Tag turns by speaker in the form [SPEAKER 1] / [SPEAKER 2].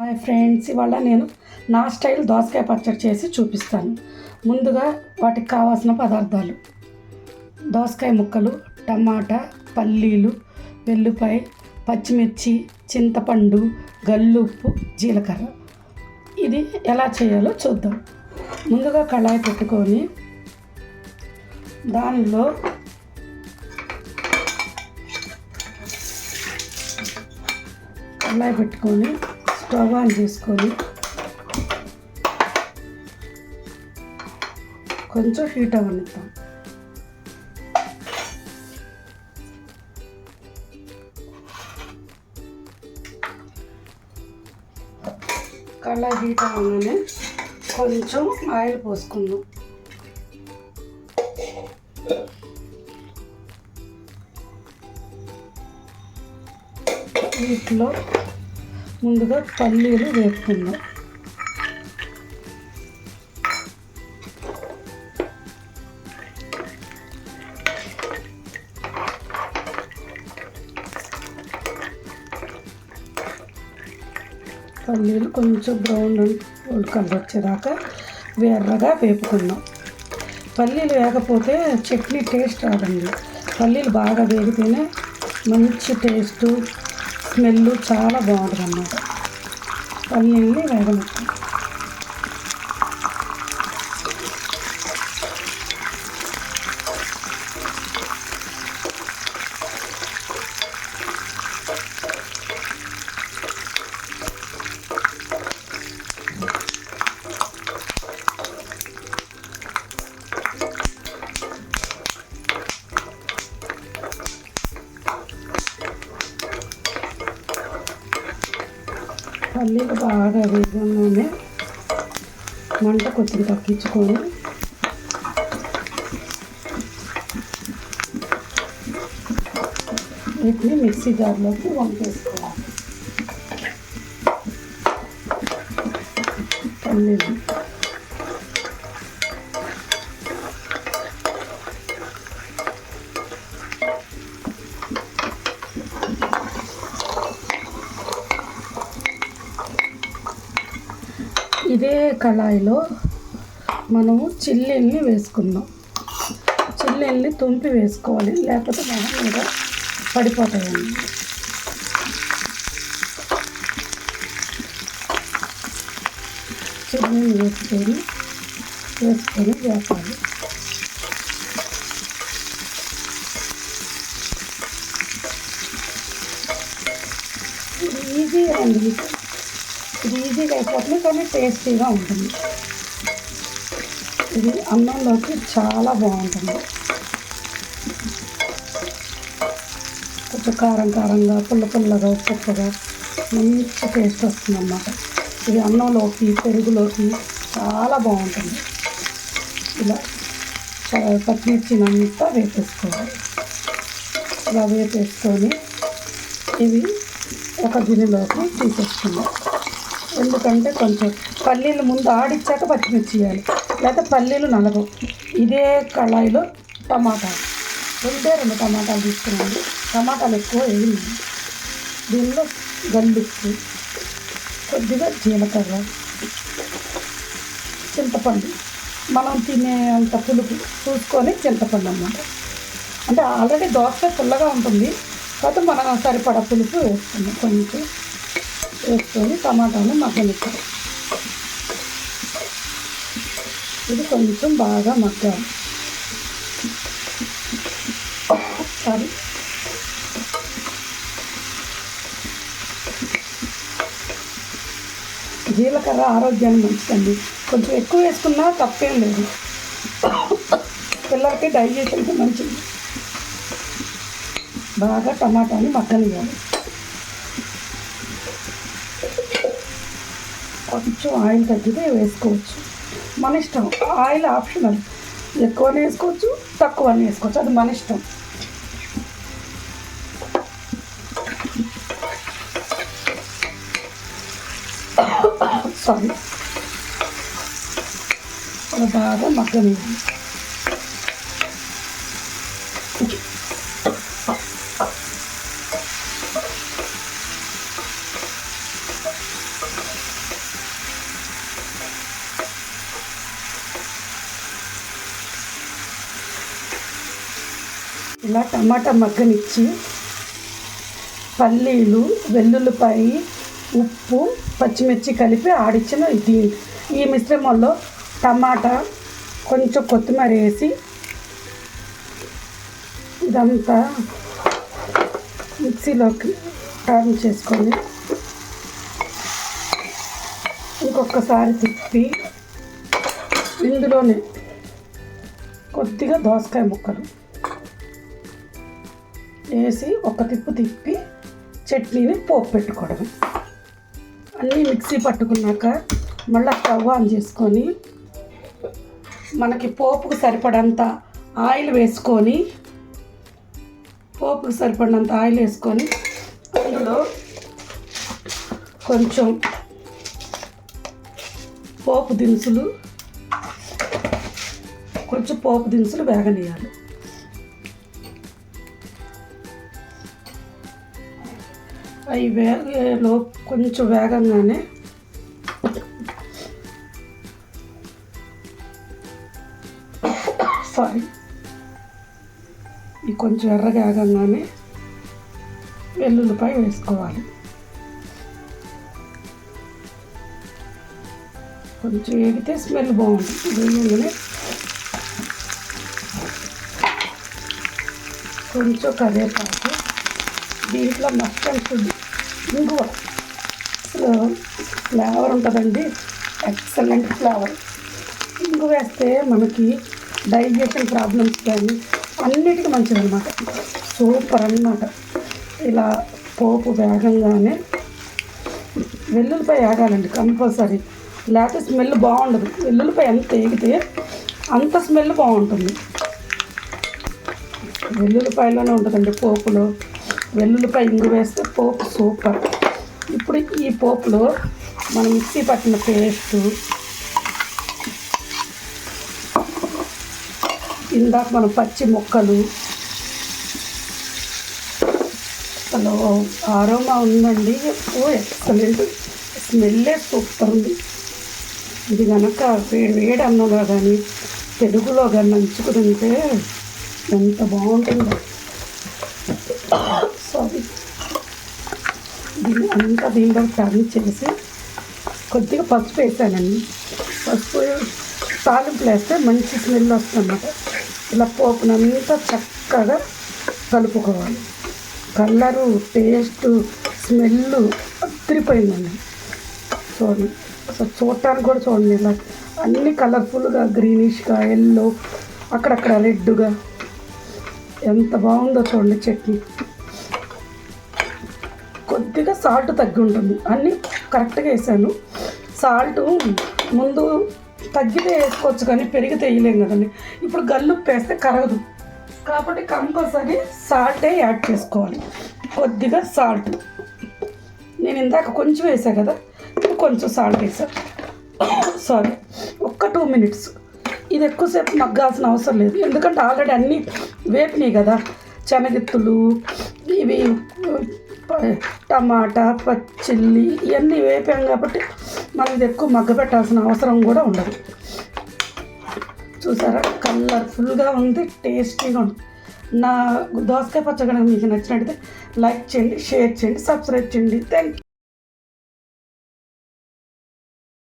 [SPEAKER 1] Hi friends, ఇవాళ నేను నా స్టైల్ దోసకాయ పచ్చడి చేసి చూపిస్తాను. ముందుగా వాటికి కావాల్సిన పదార్థాలు: దోసకాయ ముక్కలు, టమాటా, పల్లీలు, వెల్లుల్లిపాయ, పచ్చిమిర్చి, చింతపండు, గల్లుప్పు, జీలకర్ర. ఇది ఎలా చేయాలో చూద్దాం. ముందుగా కళాయి పెట్టుకొని దానిలో స్టవ్ ఆన్ చేసుకొని కొంచెం హీట్ అవ్వనిద్దాం. కళాయి హీట్ అవ్వగానే కొంచెం ఆయిల్ పోసుకుందాం. వీటిలో ముందుగా పల్లీలు వేపుకుందాం. పల్లీలు కొంచెం బ్రౌన్ కలర్ వచ్చేదాకా ఎర్రగా వేపుకుందాం. పల్లీలు వేగపోతే చట్నీ టేస్ట్ రాదండి. పల్లీలు బాగా వేగితేనే మంచి టేస్టు, స్మెల్ చాలా బాగుంటుంది అన్నమాట. పల్లీల్ని వేగనిస్తాం. పల్లీలు బాగా వేగంగానే మంట కొద్దిగా తగ్గించుకొని వీటిని మిక్సీ జార్లోకి వంపేసుకోవాలి. పల్లీలు ఇదే కళాయిలో మనము చిల్లీల్ని వేసుకుందాం. చిల్లీల్ని తుంపి వేసుకోవాలి, లేకపోతే మొహం మీద పడిపోతాయండి. చిల్లీని వేసుకొని వేపాలి. ఈజీ అండి, ఇది ఈజీగా అయిపోతుంది, కానీ టేస్టీగా ఉంటుంది. ఇది అన్నంలోకి చాలా బాగుంటుంది. కొంచెం కారం కారంగా, పుల్లగా, ఉప్పుగా మంచి టేస్ట్ వస్తుంది అన్నమాట. ఇది అన్నంలోకి, పెరుగులోకి చాలా బాగుంటుంది. ఇలా పచ్చిమిర్చినంతా వేపేసుకోవాలి. ఇలా వేపేసుకొని ఇవి ఒక గిన్నెలోకి తీసేసుకుందాం. ఎందుకంటే కొంచెం పల్లీలు ముందు ఆడిచ్చాక పచ్చిమిర్చి వేయాలి, లేకపోతే పల్లీలు నలగవు. ఇదే కళాయిలో రెండు టమాటాలు తీసుకున్నాను. టమాటాలు ఎక్కువ వేయండి. దీనిలో గల్లుప్పు, కొద్దిగా జీలకర్ర, చింతపండు, మనం తినేంత పులుపు చూసుకొని చింతపండు అన్నమాట. అంటే ఆల్రెడీ దోసకాయ పుల్లగా ఉంటుంది, కాకపోతే మనం సరిపడా పులుపు వేసుకున్నాం. కొంచెం వేసుకొని టమాటాను మగ్గనిస్తాం. ఇది కొంచెం బాగా మగ్గాలి. జీలకర్ర ఆరోగ్యానికి మంచిదండి. కొంచెం ఎక్కువ వేసుకున్నా తప్పేం లేదు. పిల్లలకి డైజెషన్కి మంచిది. బాగా టమాటాని మగ్గనివ్వాలి. కొంచెం ఆయిల్ తగ్గితే వేసుకోవచ్చు, మన ఇష్టం. ఆయిల్ ఆప్షనల్, ఎక్కువనే వేసుకోవచ్చు, తక్కువనే వేసుకోవచ్చు, అది మన ఇష్టం. సారీ, బాగా మగ్గనివ్వాలి. ఇలా టమాటా మగ్గనిచ్చి పల్లీలు, వెల్లుల్లిపాయి, ఉప్పు, పచ్చిమిర్చి కలిపి ఆడిచ్చిన ఈ మిశ్రమంలో టమాటా, కొంచెం కొత్తిమీర వేసి ఇదంతా మిక్సీలోకి టర్న్ చేసుకొని ఇంకొకసారి తిప్పి ఇందులోనే కొద్దిగా దోసకాయ ముక్కలు వేసి ఒక తిప్పు తిప్పి చట్నీని పోపు పెట్టుకోవడం. అన్నీ మిక్సీ పట్టుకున్నాక మళ్ళీ స్టవ్ ఆన్ చేసుకొని మనకి పోపుకు సరిపడంత ఆయిల్ వేసుకొని అందులో కొంచెం పోపు దినుసులు వేగనీయాలి. అవి వేగలో కొంచెం వేగంగానే ఈ కొంచెం ఎర్రగా వేగంగానే వెల్లుల్లిపాయ వేసుకోవాలి. కొంచెం వేగితే స్మెల్ బాగుంటుంది. వేయగానే కొంచెం కరివేపాకు, దీంట్లో మస్ట్ అండ్ షుడ్ ఇంగువ. అసలు ఫ్లేవర్ ఉంటుందండి, ఎక్సలెంట్ ఫ్లేవర్. ఇంగువ వేస్తే మనకి డైజెషన్ ప్రాబ్లమ్స్ కానీ అన్నిటికీ మంచిది అనమాట. సూపర్ అన్నమాట. ఇలా పోపు వేగంగానే వెల్లుల్లిపాయ వేగాలండి కంపల్సరీ, లేకపోతే స్మెల్ బాగుండదు. వెల్లుల్లిపాయ ఎంత వేగితే అంత స్మెల్ బాగుంటుంది. వెల్లుల్లిపాయలోనే ఉంటుందండి పోపులో. వెల్లుల్లిపాయ ఇంగు వేస్తే పోపు సూపర్. ఇప్పుడు ఈ పోపులో మనం మిక్సీ పట్టిన పేస్టు, ఇందాక మనం పచ్చి ముక్కలు, అసలు ఆరోమా ఉందండి. ఎక్సలెంట్, స్మెల్లే సూపర్ ఉంది. ఇది కనుక వేడి అన్నంలో కానీ పెరుగులో కానీ నంచుకు తింటే ఎంత బాగుంటుందో. దీనిలో టర్న్ చేసి కొద్దిగా పసుపు వేసానండి. పసుపు తాలింపులు వేస్తే మంచి స్మెల్ వస్తుంది అన్నమాట. ఇలా పోపునంతా చక్కగా కలుపుకోవాలి. కలరు, టేస్టు, స్మెల్ అదిరిపోయిందండి. చూడండి, అసలు చూడటానికి కూడా చూడండి, ఇలా అన్నీ కలర్ఫుల్గా, గ్రీనిష్గా, ఎల్లో, అక్కడక్కడ రెడ్గా ఎంత బాగుందో చూడండి చట్నీ. కొద్దిగా సాల్ట్ తగ్గి ఉంటుంది, అన్నీ కరెక్ట్గా వేసాను. సాల్ట్ ముందు తగ్గితే వేసుకోవచ్చు కానీ పెరిగితే వేయలేం కదండి. ఇప్పుడు గల్లుప్పు వేస్తే కరగదు కాబట్టి కంపల్సరీ సాల్టే యాడ్ చేసుకోవాలి. కొద్దిగా సాల్ట్, నేను ఇందాక కొంచెం వేసా కదా, కొంచెం సాల్ట్ వేసాను. ఒక్క 2 minutes. ఇది ఎక్కువసేపు మగ్గాల్సిన అవసరం లేదు, ఎందుకంటే ఆల్రెడీ అన్నీ వేపినాయి కదా. శనగిత్తులు, ఇవి టమాటా, పచ్చిల్లి ఇవన్నీ వేపాం కాబట్టి మనం ఇది ఎక్కువ మగ్గ పెట్టాల్సిన అవసరం కూడా ఉండదు. చూసారా, కలర్ఫుల్గా ఉంది, టేస్టీగా ఉంది. నా దోసకాయ పచ్చడి మీకు నచ్చినట్టయితే లైక్ చేయండి, షేర్ చేయండి, సబ్స్క్రైబ్ చేయండి. Thank you.